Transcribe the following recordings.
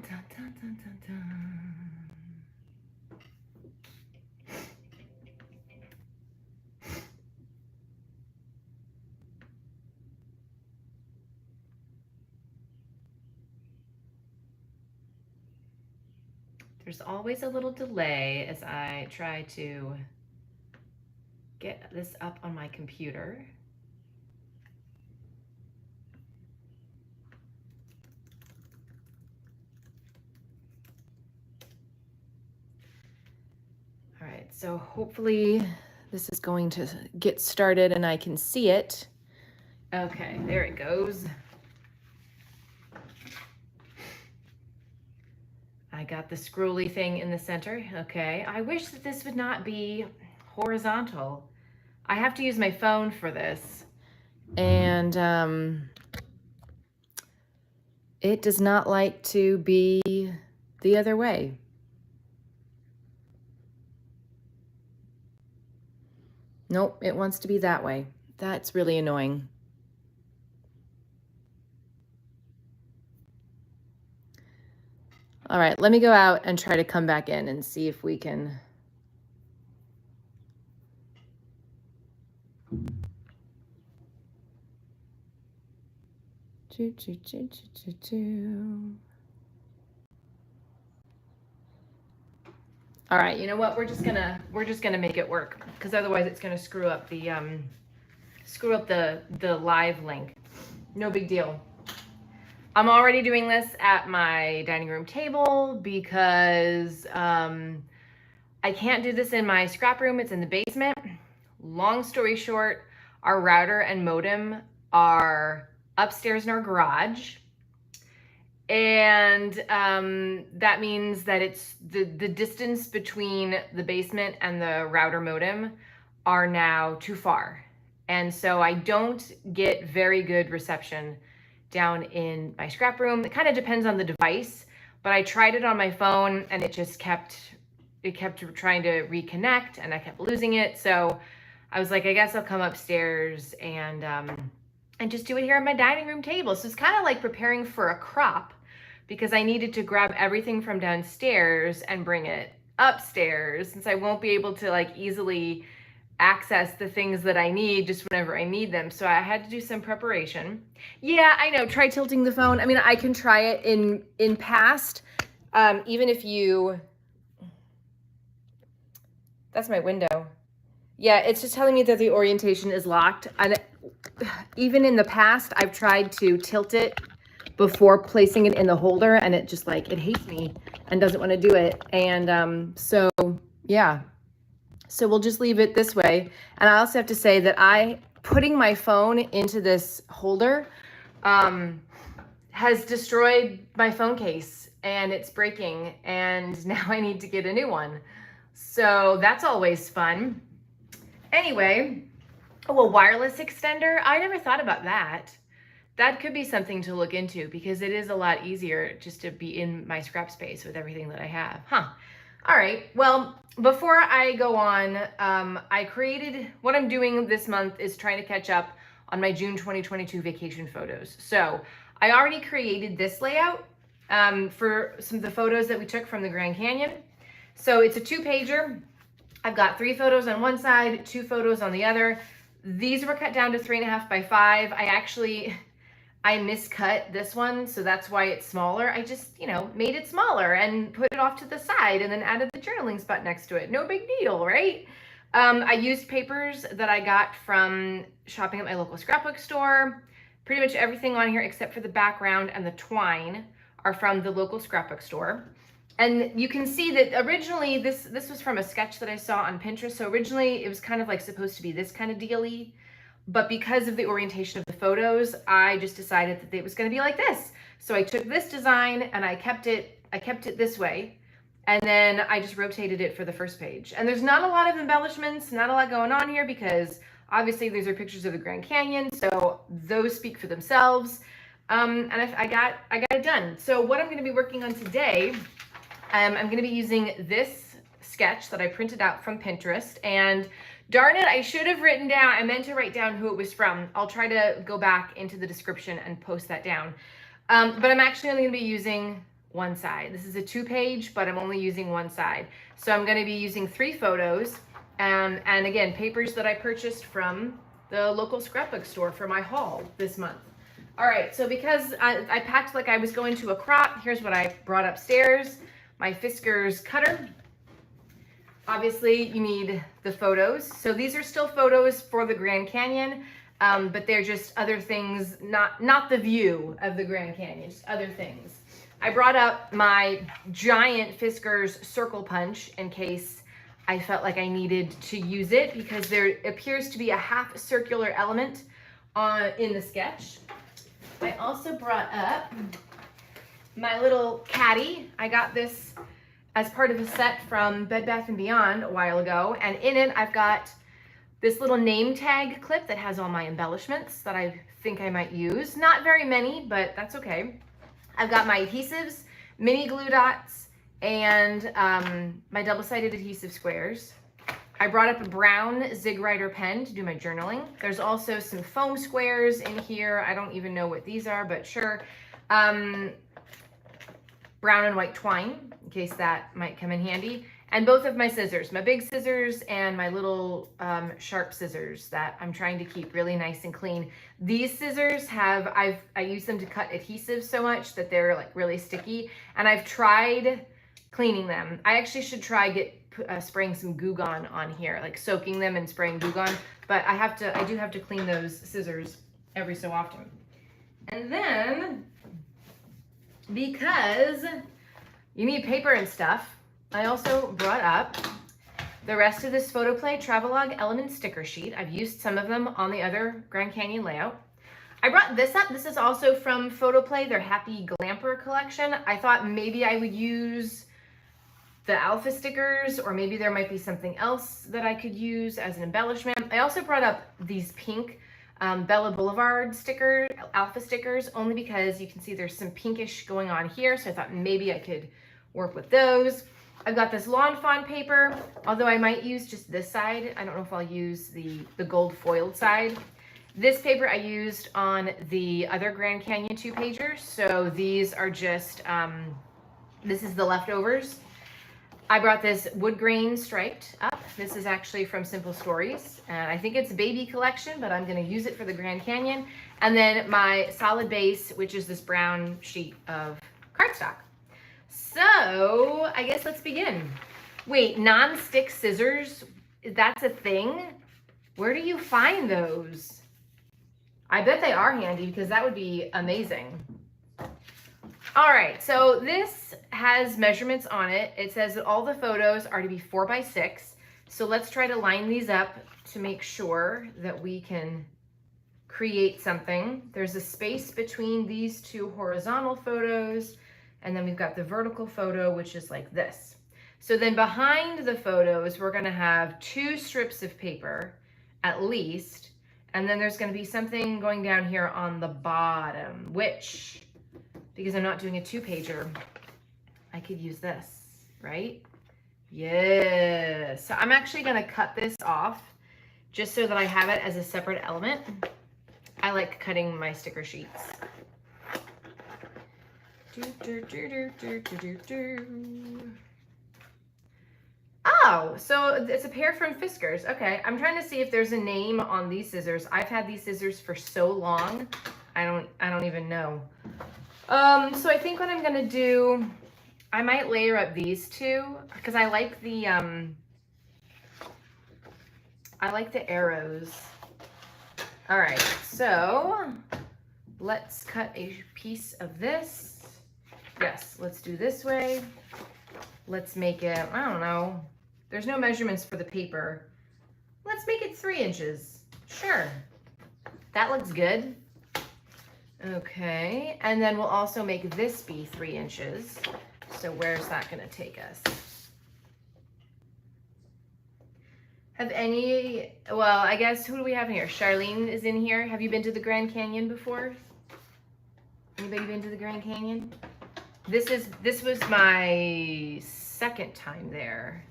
dun, dun, dun, dun, dun. There's always a little delay as I try to get this up on my computer. All right, so hopefully this is going to get started and I can see it. Okay, there it goes. I got the scrolly thing in the center. Okay, I wish that this would not be horizontal. I have to use my phone for this. And it does not like to be the other way. Nope, it wants to be that way. That's really annoying. All right, let me go out and try to come back in and see if we can. All right, you know what? We're just gonna make it work because otherwise it's gonna screw up the live link. No big deal. I'm already doing this at my dining room table because I can't do this in my scrap room. It's in the basement. Long story short, our router and modem are upstairs in our garage. And that means that it's the distance between the basement and the router modem are now too far. And so I don't get very good reception down in my scrap room. It kind of depends on the device, but I tried it on my phone and it just kept trying to reconnect and I kept losing it. So I was like, I guess I'll come upstairs and just do it here at my dining room table. So it's kind of like preparing for a crop because I needed to grab everything from downstairs and bring it upstairs since I won't be able to like easily access the things that I need just whenever I need them. So I had to do some preparation. Yeah, I know. Try tilting the phone. I mean, I can try it in past. Even if you, that's my window. Yeah, it's just telling me that the orientation is locked. And even in the past, I've tried to tilt it before placing it in the holder and it just like, it hates me and doesn't want to do it. And so, yeah. So we'll just leave it this way. And I also have to say that putting my phone into this holder has destroyed my phone case and it's breaking and now I need to get a new one. So that's always fun. Anyway, oh, a wireless extender. I never thought about that. That could be something to look into because it is a lot easier just to be in my scrap space with everything that I have. All right, well, before I go on, I created, what I'm doing this month is trying to catch up on my June 2022 vacation photos. So I already created this layout for some of the photos that we took from the Grand Canyon. So it's a 2-pager. I've got 3 photos on one side, 2 photos on the other. These were cut down to 3.5 by 5. I miscut this one, so that's why it's smaller. I just, made it smaller and put it off to the side and then added the journaling spot next to it. No big deal, right? I used papers that I got from shopping at my local scrapbook store. Pretty much everything on here except for the background and the twine are from the local scrapbook store. And you can see that originally this was from a sketch that I saw on Pinterest. So originally it was kind of like supposed to be this kind of deal-y. But because of the orientation of the photos, I just decided that it was going to be like this. So I took this design and I kept it this way. And then I just rotated it for the first page. And there's not a lot of embellishments, not a lot going on here because obviously these are pictures of the Grand Canyon. So those speak for themselves. And I got it done. So what I'm going to be working on today, I'm going to be using this sketch that I printed out from Pinterest. And darn it, I should have written down, I meant to write down who it was from. I'll try to go back into the description and post that down. But I'm actually only going to be using one side. This is a 2-page, but I'm only using one side. So I'm going to be using 3 photos and again, papers that I purchased from the local scrapbook store for my haul this month. All right, so because I packed like I was going to a crop, here's what I brought upstairs. My Fiskars cutter. Obviously, you need the photos. So these are still photos for the Grand Canyon, but they're just other things, not the view of the Grand Canyon, just other things. I brought up my giant Fiskars circle punch in case I felt like I needed to use it, because there appears to be a half circular element in the sketch. I also brought up my little caddy. I got this as part of a set from Bed Bath & Beyond a while ago, and in it I've got this little name tag clip that has all my embellishments that I think I might use. Not very many, but that's okay. I've got my adhesives, mini glue dots, and my double-sided adhesive squares. I brought up a brown Zig Rider pen to do my journaling. There's also some foam squares in here. I don't even know what these are, but sure. Brown and white twine, in case that might come in handy. And both of my scissors, my big scissors and my little sharp scissors that I'm trying to keep really nice and clean. These scissors I use them to cut adhesive so much that they're like really sticky, and I've tried cleaning them. I actually should try spraying some Goo Gone on here, like soaking them and spraying Goo Gone, but I do have to clean those scissors every so often. And then, because you need paper and stuff, I also brought up the rest of this Photoplay Travelog Element sticker sheet. I've used some of them on the other Grand Canyon layout. I brought this up. This is also from Photoplay, their Happy Glamper collection. I thought maybe I would use the alpha stickers, or maybe there might be something else that I could use as an embellishment. I also brought up these pink Bella Boulevard alpha stickers, only because you can see there's some pinkish going on here, so I thought maybe I could work with those. I've got this Lawn Fawn paper, although I might use just this side. I don't know if I'll use the gold foiled side. This paper I used on the other Grand Canyon 2-pagers, so these are just, this is the leftovers. I brought this wood grain striped up. This is actually from Simple Stories, and I think it's a baby collection, but I'm going to use it for the Grand Canyon. And then my solid base, which is this brown sheet of cardstock. So I guess let's begin. Wait, non-stick scissors, that's a thing? Where do you find those? I bet they are handy, because that would be amazing. All right, so this has measurements on it. It says that all the photos are to be 4 by 6. So let's try to line these up to make sure that we can create something. There's a space between these 2 horizontal photos, and then we've got the vertical photo, which is like this. So then behind the photos, we're gonna have 2 strips of paper, at least, and then there's gonna be something going down here on the bottom, which, because I'm not doing a 2-pager, I could use this, right? Yeah. So I'm actually gonna cut this off just so that I have it as a separate element. I like cutting my sticker sheets. Oh, so it's a pair from Fiskars. Okay, I'm trying to see if there's a name on these scissors. I've had these scissors for so long, I don't even know. So I think what I'm gonna do, I might layer up these 2 because I like the arrows. All right, so let's cut a piece of this. Yes, let's do this way. Let's make it, I don't know. There's no measurements for the paper. Let's make it 3 inches. Sure, that looks good. Okay, and then we'll also make this be 3 inches. So where's that gonna take us? Well, I guess, who do we have in here? Charlene is in here. Have you been to the Grand Canyon before? Anybody been to the Grand Canyon? This was my 2nd time there.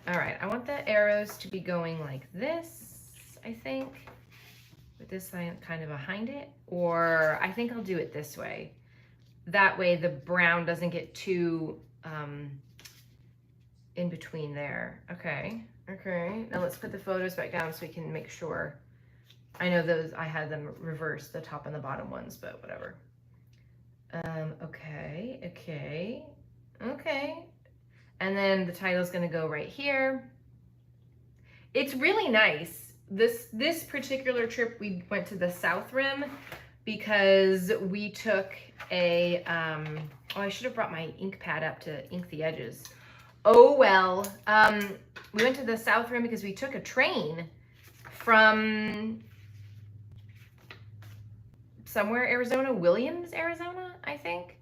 All right, I want the arrows to be going like this, I think, with this line kind of behind it, or I think I'll do it this way. That way the brown doesn't get too in between there. Okay, okay. Now let's put the photos back down so we can make sure. I know those, I had them reversed, the top and the bottom ones, but whatever. Okay, okay, okay. And then the title's gonna go right here. It's really nice. This particular trip, we went to the South Rim because we took a, oh, I should have brought my ink pad up to ink the edges. Oh, well, we went to the South Rim because we took a train from somewhere, Arizona, Williams, Arizona, I think.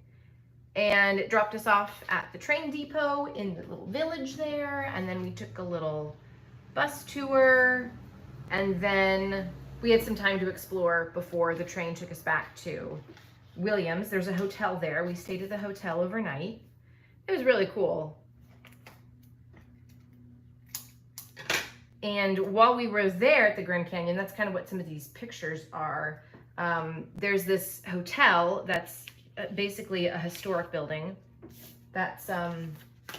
And it dropped us off at the train depot in the little village there. And then we took a little bus tour. And then we had some time to explore before the train took us back to Williams. There's a hotel there. We stayed at the hotel overnight. It was really cool. And while we were there at the Grand Canyon, that's kind of what some of these pictures are. There's this hotel that's basically a historic building. That's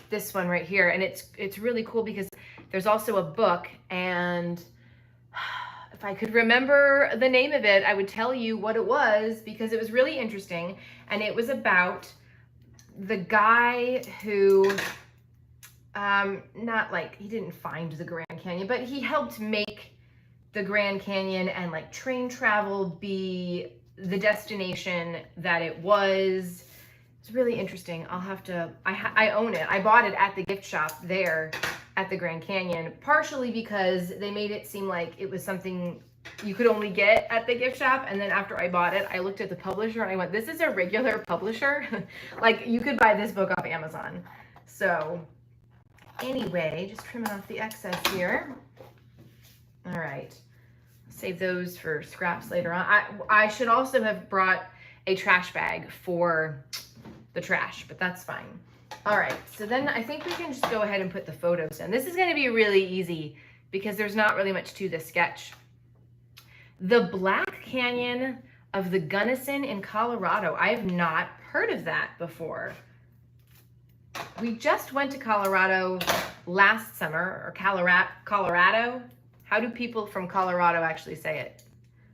this one right here. And it's really cool because there's also a book, and if I could remember the name of it, I would tell you what it was because it was really interesting. And it was about the guy who, not like, he didn't find the Grand Canyon, but he helped make the Grand Canyon and like train travel be the destination that it was. It's really interesting. I'll have to, I own it. I bought it at the gift shop there at the Grand Canyon, partially because they made it seem like it was something you could only get at the gift shop. And then after I bought it, I looked at the publisher and I went, this is a regular publisher. Like, you could buy this book off Amazon. So anyway, just trimming off the excess here. All right, save those for scraps later on. I should also have brought a trash bag for the trash, but that's fine. All right, so then I think we can just go ahead and put the photos in. This is gonna be really easy because there's not really much to this sketch. The Black Canyon of the Gunnison in Colorado. I have not heard of that before. We just went to Colorado last summer, or Colorado. How do people from Colorado actually say it?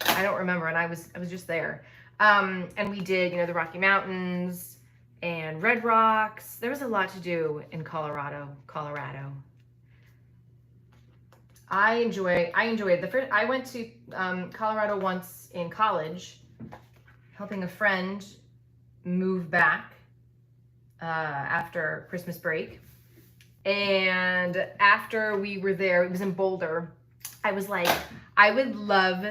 I don't remember, and I was just there. And we did, you know, the Rocky Mountains and Red Rocks. There was a lot to do in Colorado. I enjoyed it. I went to Colorado once in college, helping a friend move back after Christmas break. And after we were there, it was in Boulder, I was like, I would love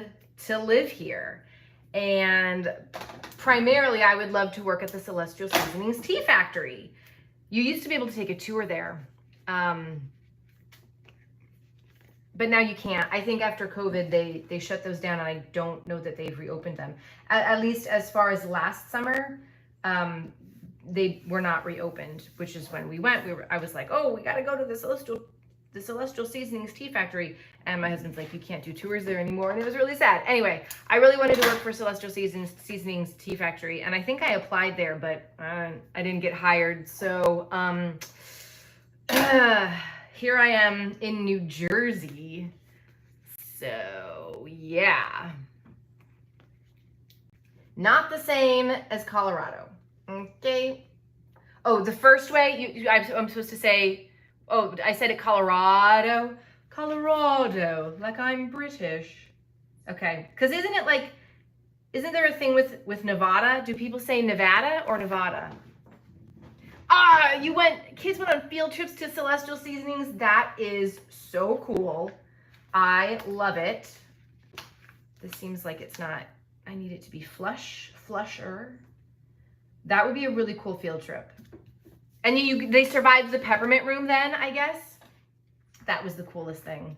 to live here. And primarily, I would love to work at the Celestial Seasonings Tea Factory. You used to be able to take a tour there. But now you can't. I think after COVID, they shut those down, and I don't know that they've reopened them. At least as far as last summer, they were not reopened, which is when we went. I was like, oh, we got to go to the Celestial Seasonings Tea Factory. And my husband's like, you can't do tours there anymore. And it was really sad. Anyway, I really wanted to work for Celestial Seasonings Tea Factory. And I think I applied there, but I didn't get hired. So here I am in New Jersey. So yeah. Not the same as Colorado. Okay. Oh, the first way, I'm supposed to say, oh, I said it Colorado. Colorado, like I'm British. Okay, because isn't there a thing with Nevada? Do people say Nevada or Nevada? Ah, kids went on field trips to Celestial Seasonings. That is so cool. I love it. This seems like it's not, I need it to be flusher. That would be a really cool field trip. And they survived the peppermint room then, I guess. That was the coolest thing.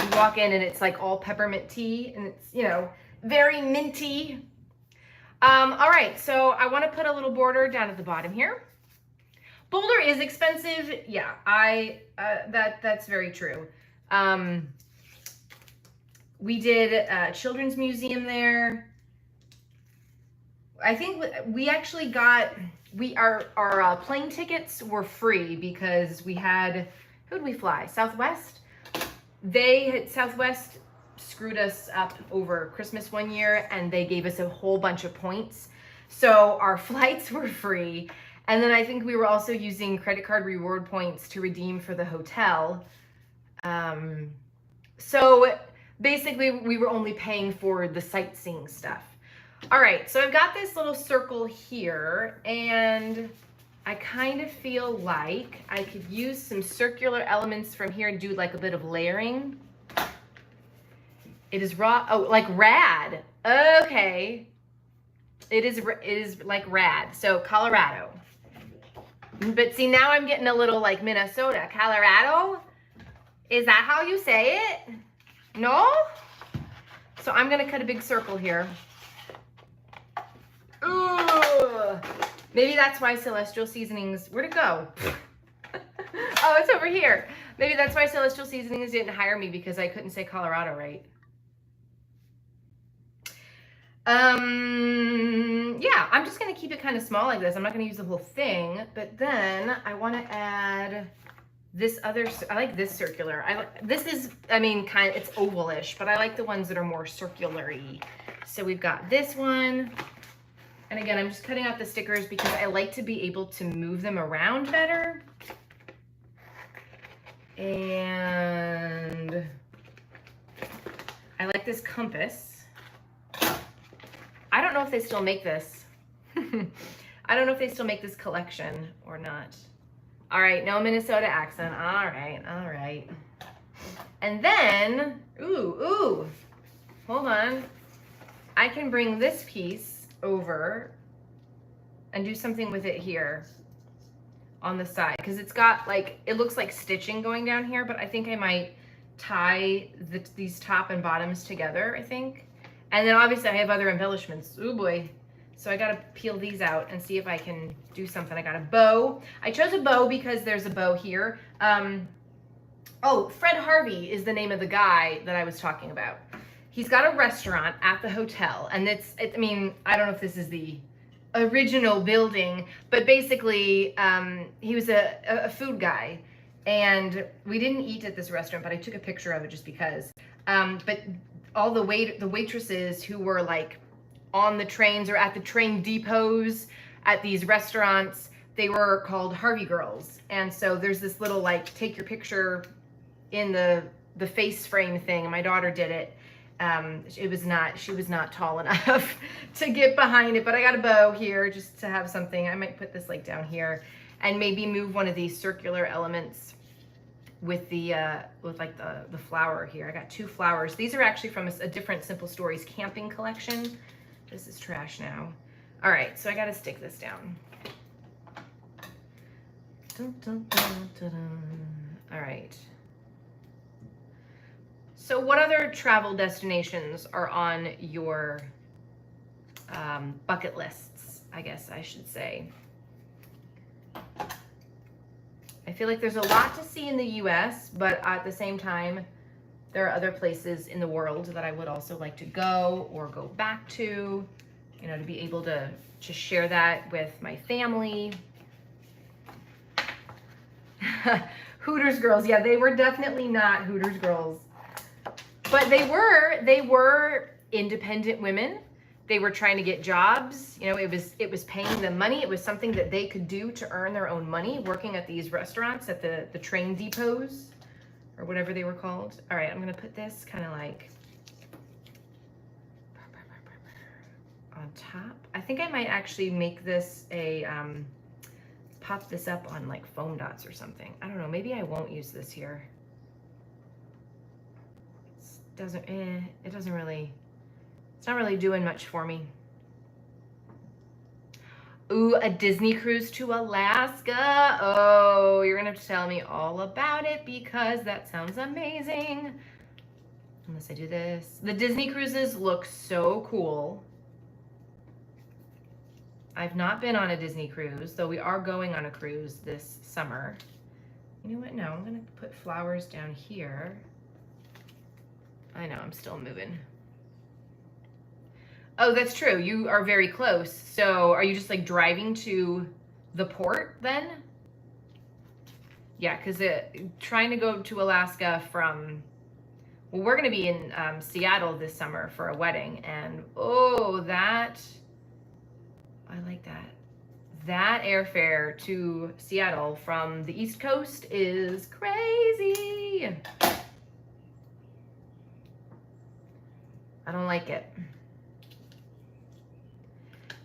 You walk in and it's like all peppermint tea, and it's, you know, very minty. All right, so I want to put a little border down at the bottom here. Boulder is expensive. Yeah, that's very true. We did a children's museum there. I think we actually got, our plane tickets were free because we had, who did we fly? Southwest? Southwest screwed us up over Christmas one year and they gave us a whole bunch of points. So our flights were free. And then I think we were also using credit card reward points to redeem for the hotel. So basically we were only paying for the sightseeing stuff. All right, so I've got this little circle here and I kind of feel like I could use some circular elements from here and do like a bit of layering. It is raw, oh, like rad. Okay. It is like rad. So Colorado. But see, now I'm getting a little like Minnesota. Colorado? Is that how you say it? No? So I'm gonna cut a big circle here. Ooh. Maybe that's why Celestial Seasonings, where'd it go? Oh, it's over here. Maybe that's why Celestial Seasonings didn't hire me, because I couldn't say Colorado right. Yeah, I'm just gonna keep it kind of small like this. I'm not gonna use the whole thing, but then I want to add this other, I like this circular. This is, I mean, kind of, it's ovalish, but I like the ones that are more circular-y. So we've got this one. And again, I'm just cutting out the stickers because I like to be able to move them around better. And I like this compass. I don't know if they still make this. I don't know if they still make this collection or not. All right, no Minnesota accent. All right, all right. And then, ooh, hold on. I can bring this piece over and do something with it here on the side, because it's got like, it looks like stitching going down here, but I think I might tie these top and bottoms together, I think. And then obviously I have other embellishments. Oh boy. So I gotta peel these out and see if I can do something. I got a bow. I chose a bow because there's a bow here. Oh, Fred Harvey is the name of the guy that I was talking about. He's got a restaurant at the hotel, and I mean, I don't know if this is the original building, but basically he was a food guy, and we didn't eat at this restaurant, but I took a picture of it just because. But all the waitresses who were like on the trains or at the train depots at these restaurants, they were called Harvey Girls. And so there's this little like take your picture in the face frame thing. My daughter did it. She was not tall enough to get behind it, but I got a bow here just to have something. I might put this like down here and maybe move one of these circular elements with the with like the flower here. I got two flowers. These are actually from a different Simple Stories camping collection. This is trash now. All right, so I got to stick this down. Dun, dun, dun, dun, dun. All right. So what other travel destinations are on your bucket lists, I guess I should say? I feel like there's a lot to see in the US, but at the same time, there are other places in the world that I would also like to go or go back to, you know, to be able to share that with my family. Hooters girls, yeah, they were definitely not Hooters girls. But they were independent women. They were trying to get jobs. You know, it was paying them money. It was something that they could do to earn their own money, working at these restaurants at the train depots or whatever they were called. All right, I'm gonna put this kind of like on top. I think I might actually make this a pop this up on like foam dots or something. I don't know. Maybe I won't use this here. It doesn't really, it's not really doing much for me. Ooh, a Disney cruise to Alaska. Oh, you're gonna have to tell me all about it because that sounds amazing. Unless I do this. The Disney cruises look so cool. I've not been on a Disney cruise, though we are going on a cruise this summer. You know what? No, I'm gonna put flowers down here. I know, I'm still moving. Oh, that's true. You are very close. So are you just like driving to the port then? Yeah, because trying to go to Alaska from, well, we're going to be in Seattle this summer for a wedding. And oh, that, I like that. That airfare to Seattle from the East Coast is crazy. I don't like it.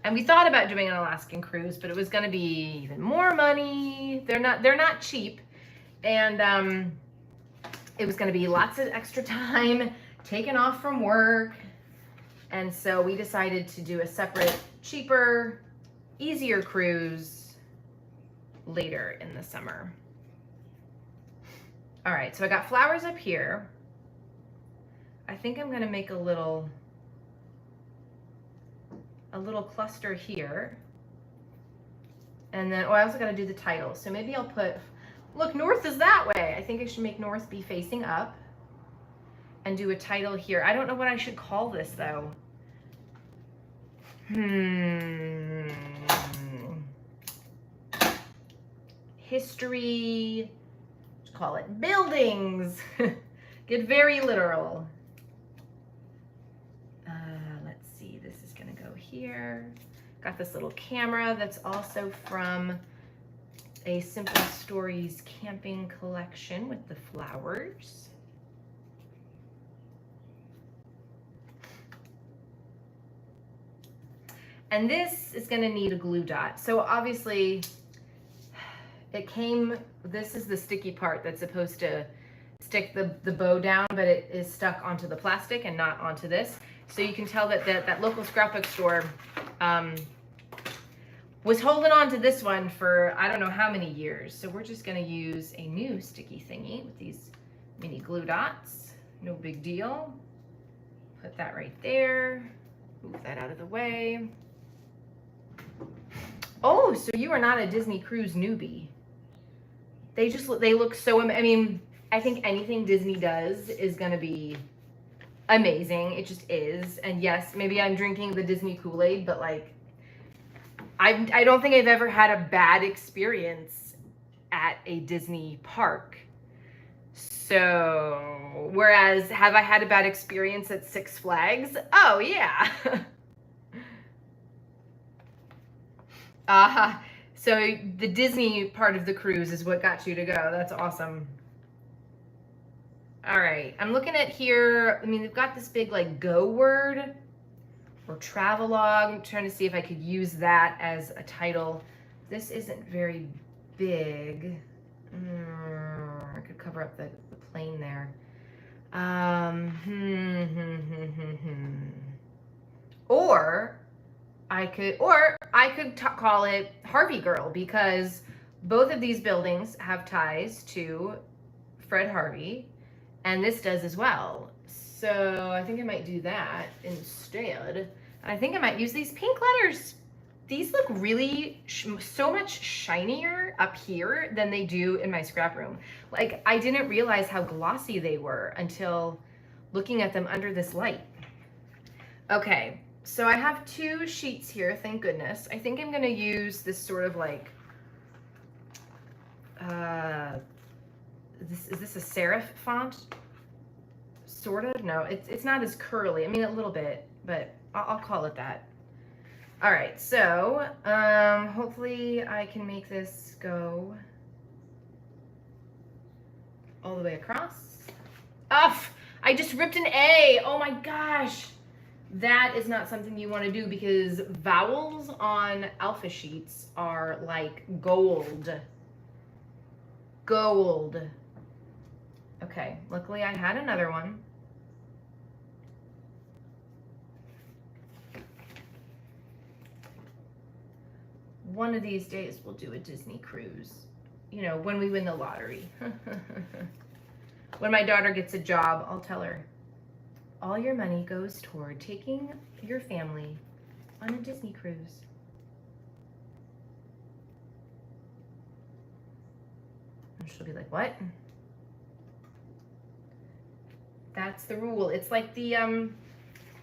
And we thought about doing an Alaskan cruise, but it was going to be even more money. They're not cheap. And it was going to be lots of extra time taken off from work. And so we decided to do a separate, cheaper, easier cruise later in the summer. All right, so I got flowers up here. I think I'm going to make a little cluster here. And then, oh, I also got to do the title. So maybe I'll put, look, north is that way. I think I should make north be facing up and do a title here. I don't know what I should call this though. History, call it buildings. Get very literal. Let's see, this is gonna go here. Got this little camera that's also from a Simple Stories camping collection with the flowers. And this is gonna need a glue dot. So obviously it came, this is the sticky part that's supposed to stick the bow down, but it is stuck onto the plastic and not onto this. So you can tell that that local scrapbook store was holding on to this one for I don't know how many years. So we're just gonna use a new sticky thingy with these mini glue dots. No big deal. Put that right there. Move that out of the way. Oh, so you are not a Disney cruise newbie. They look so, I mean, I think anything Disney does is gonna be amazing. It just is. And yes, maybe I'm drinking the Disney Kool-Aid, but like, I don't think I've ever had a bad experience at a Disney park. So, whereas, have I had a bad experience at Six Flags? Oh, yeah. So the Disney part of the cruise is what got you to go. That's awesome. All right, I'm looking at here. I mean, they've got this big like go word or travelogue. I'm trying to see if I could use that as a title. This isn't very big. I could cover up the plane there. Or I could call it Harvey Girl, because both of these buildings have ties to Fred Harvey, and this does as well. So I think I might do that instead. I think I might use these pink letters. These look really so much shinier up here than they do in my scrap room. Like, I didn't realize how glossy they were until looking at them under this light. Okay, so I have two sheets here, thank goodness. I think I'm gonna use this sort of like, is this a serif font? Sort of, no, it's not as curly. I mean, a little bit, but I'll call it that. All right, so hopefully I can make this go all the way across. Oh, I just ripped an A. Oh my gosh. That is not something you want to do, because vowels on alpha sheets are like gold. Gold. Okay, luckily I had another one. One of these days we'll do a Disney cruise. You know, when we win the lottery. When my daughter gets a job, I'll tell her, all your money goes toward taking your family on a Disney cruise. And she'll be like, what? That's the rule. It's like the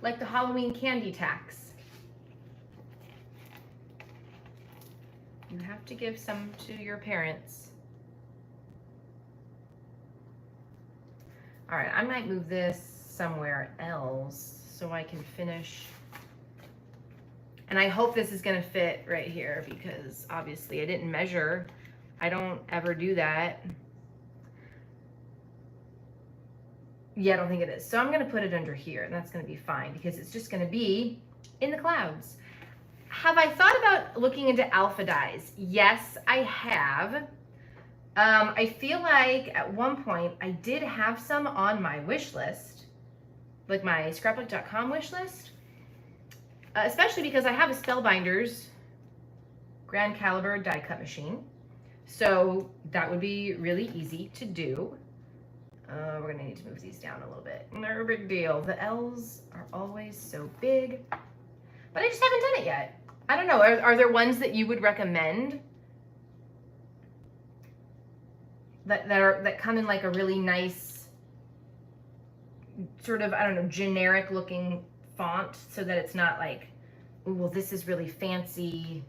like the Halloween candy tax. You have to give some to your parents. All right, I might move this somewhere else so I can finish. And I hope this is gonna fit right here because obviously I didn't measure. I don't ever do that. Yeah, I don't think it is. So I'm gonna put it under here and that's gonna be fine because it's just gonna be in the clouds. Have I thought about looking into alpha dyes? Yes, I have. I feel like at one point I did have some on my wish list, like my scrapbook.com wish list, especially because I have a Spellbinders Grand Caliber die cut machine. So that would be really easy to do. We're gonna need to move these down a little bit. No big deal. The L's are always so big, but I just haven't done it yet. I don't know. Are there ones that you would recommend that come in like a really nice sort of, I don't know, generic looking font so that it's not like, ooh, well, this is really fancy?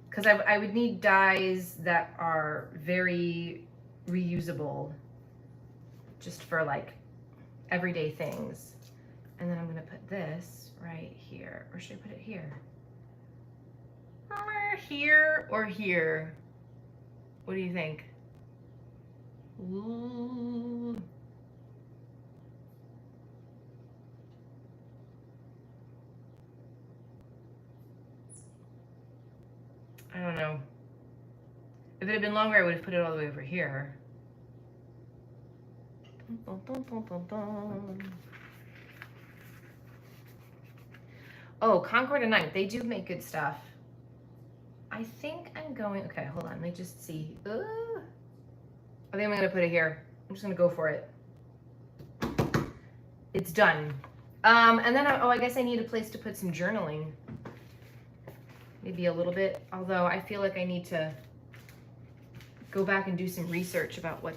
Because I would need dyes that are very reusable just for like everyday things. And then I'm gonna put this right here, or should I put it here? Here or here? What do you think? Ooh. I don't know. If it had been longer, I would have put it all the way over here. Oh, Concord and Ninth, they do make good stuff. I think I'm going, okay, hold on, let me just see. I think I'm gonna put it here. I'm just gonna go for it. It's done. And then, I guess I need a place to put some journaling. Maybe a little bit, although I feel like I need to go back and do some research about what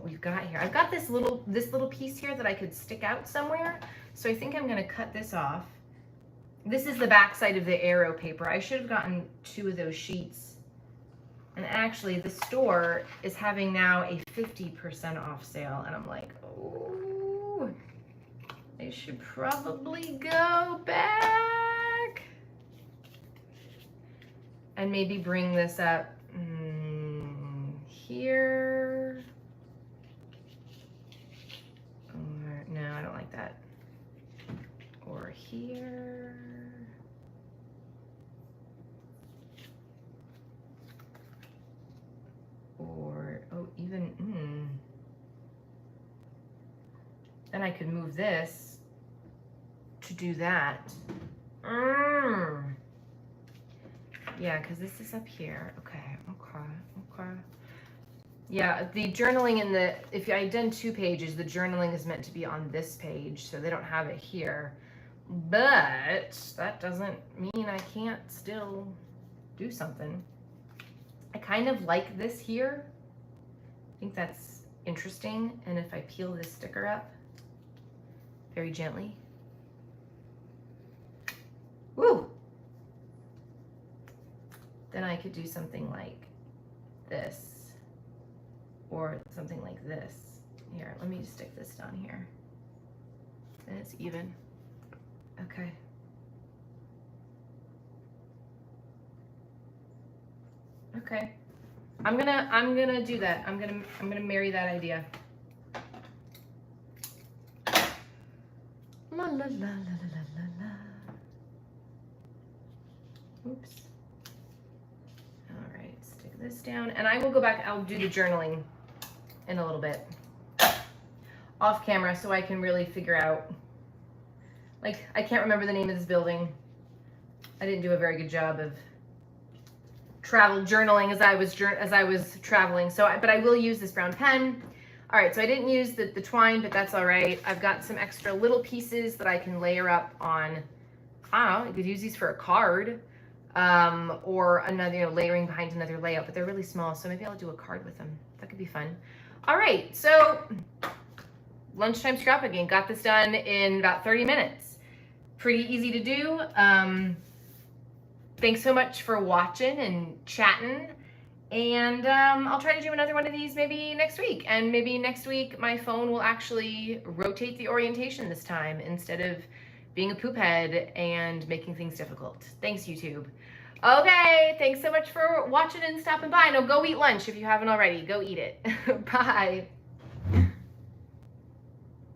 we've got here. I've got this little piece here that I could stick out somewhere. So I think I'm gonna cut this off. This is the back side of the arrow paper. I should have gotten 2 of those sheets. And actually the store is having now a 50% off sale. And I'm like, oh, I should probably go back. And maybe bring this up here. Or, no, I don't like that. Or here. Or, oh, even, then I could move this to do that. Yeah, because this is up here. Okay. Yeah, the journaling if I had done 2 pages, the journaling is meant to be on this page, so they don't have it here. But that doesn't mean I can't still do something. I kind of like this here. I think that's interesting. And if I peel this sticker up very gently. Woo! Then I could do something like this. Or something like this. Here, let me just stick this down here. And it's even. Okay. Okay. I'm gonna do that. I'm gonna marry that idea. La la la la la la la. Oops. All right, stick this down, and I will go back. I'll do the journaling in a little bit off camera so I can really figure out, like, I can't remember the name of this building. I didn't do a very good job of travel journaling as I was traveling. So, but I will use this brown pen. All right, so I didn't use the twine, but that's all right. I've got some extra little pieces that I can layer up on. I don't know, you could use these for a card, or another, layering behind another layout, but they're really small, so maybe I'll do a card with them. That could be fun. All right, so Lunchtime Scrapbooking. Got this done in about 30 minutes. Pretty easy to do. Thanks so much for watching and chatting. And I'll try to do another one of these maybe next week. And maybe next week my phone will actually rotate the orientation this time instead of being a poop head and making things difficult. Thanks, YouTube. Okay, thanks so much for watching and stopping by. Now go eat lunch if you haven't already. Go eat it. Bye.